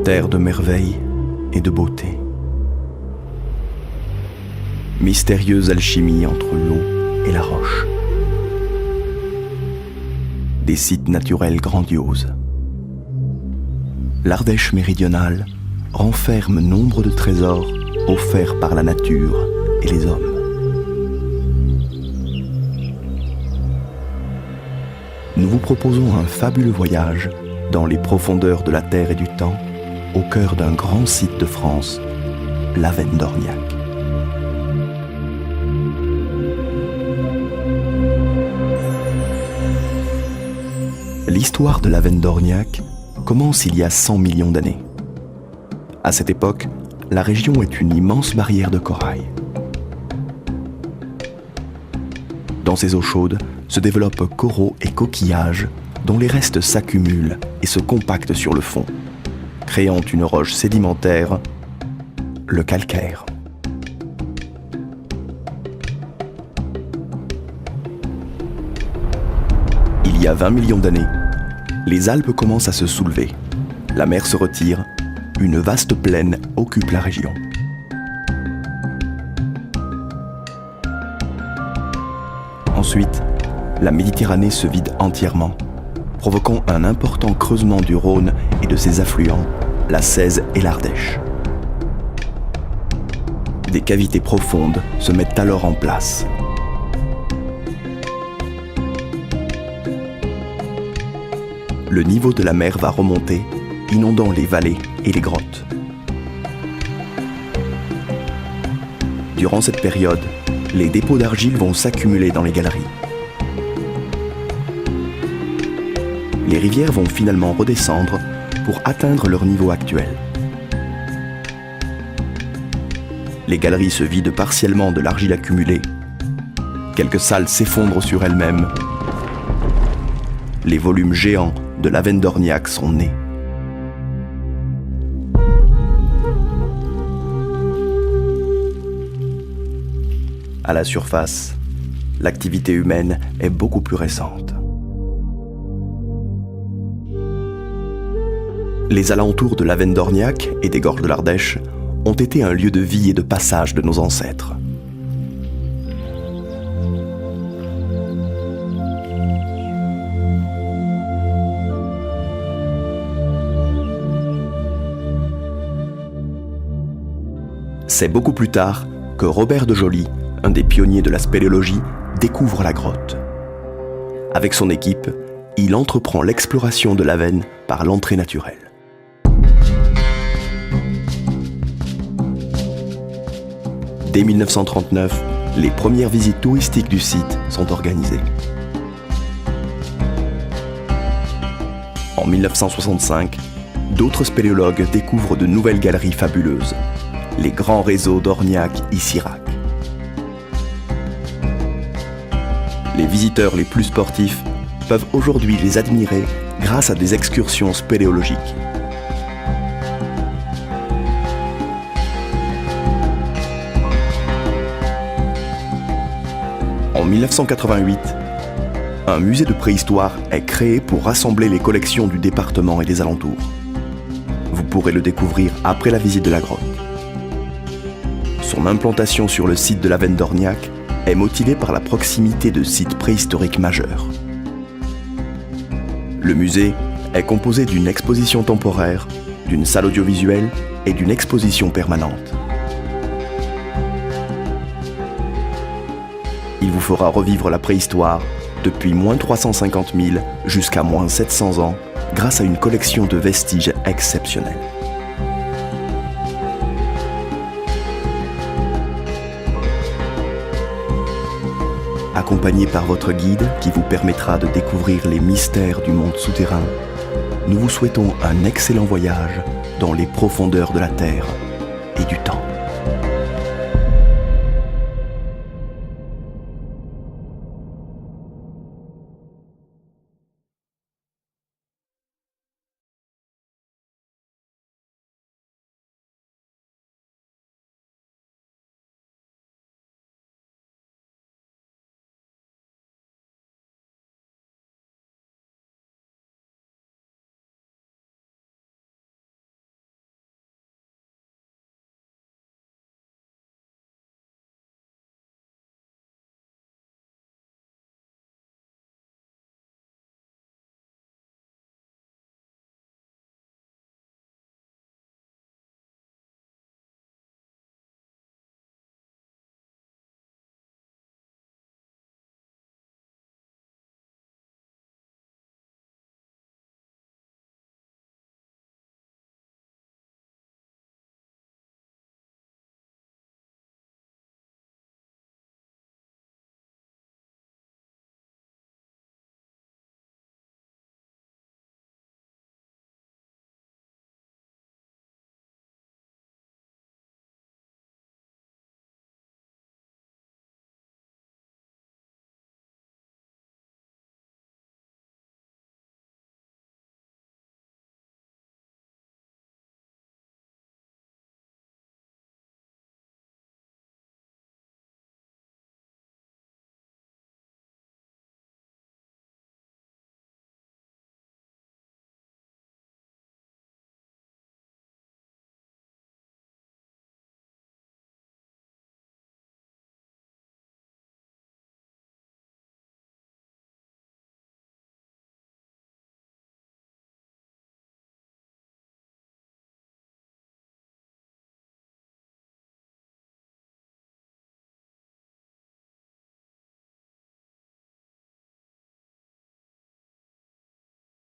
terre de merveilles et de beauté. Mystérieuse alchimie entre l'eau et la roche. Des sites naturels grandioses. L'Ardèche méridionale renferme nombre de trésors offerts par la nature et les hommes. Nous vous proposons un fabuleux voyage dans les profondeurs de la terre et du temps, au cœur d'un grand site de France, l'Avène d'Orniac. L'histoire de l'Avène d'Orniac commence il y a 100 millions d'années. À cette époque, la région est une immense barrière de corail. Dans ces eaux chaudes se développent coraux et coquillages dont les restes s'accumulent et se compactent sur le fond, créant une roche sédimentaire, le calcaire. Il y a 20 millions d'années, les Alpes commencent à se soulever. La mer se retire, une vaste plaine occupe la région. Ensuite, la Méditerranée se vide entièrement, provoquant un important creusement du Rhône et de ses affluents, la Cèze et l'Ardèche. Des cavités profondes se mettent alors en place. Le niveau de la mer va remonter, inondant les vallées et les grottes. Durant cette période, les dépôts d'argile vont s'accumuler dans les galeries. Les rivières vont finalement redescendre pour atteindre leur niveau actuel. Les galeries se vident partiellement de l'argile accumulée. Quelques salles s'effondrent sur elles-mêmes. Les volumes géants de l'Avène d'Orniac sont nés. À la surface, l'activité humaine est beaucoup plus récente. Les alentours de l'Avène d'Orniac et des gorges de l'Ardèche ont été un lieu de vie et de passage de nos ancêtres. C'est beaucoup plus tard que Robert de Joly, un des pionniers de la spéléologie, découvre la grotte. Avec son équipe, il entreprend l'exploration de l'Avène par l'entrée naturelle. Dès 1939, les premières visites touristiques du site sont organisées. En 1965, d'autres spéléologues découvrent de nouvelles galeries fabuleuses, les grands réseaux d'Orniac et Sirac. Les visiteurs les plus sportifs peuvent aujourd'hui les admirer grâce à des excursions spéléologiques. En 1988, un musée de préhistoire est créé pour rassembler les collections du département et des alentours. Vous pourrez le découvrir après la visite de la grotte. Son implantation sur le site de l'Avène d'Orniac est motivée par la proximité de sites préhistoriques majeurs. Le musée est composé d'une exposition temporaire, d'une salle audiovisuelle et d'une exposition permanente. Il vous fera revivre la préhistoire depuis moins 350 000 jusqu'à moins 700 ans grâce à une collection de vestiges exceptionnels. Accompagné par votre guide qui vous permettra de découvrir les mystères du monde souterrain, nous vous souhaitons un excellent voyage dans les profondeurs de la Terre et du temps.